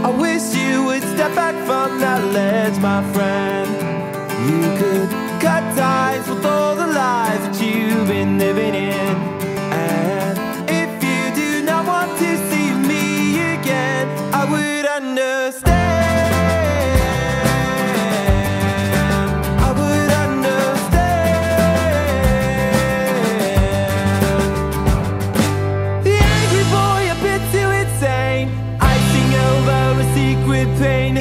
I wish you would step back from that ledge, my friend. You could cut ties with all the lies that you've been living in. And if you do not want to see me again, I would understand. I would understand. The angry boy, a bit too insane, icing over a secret pain.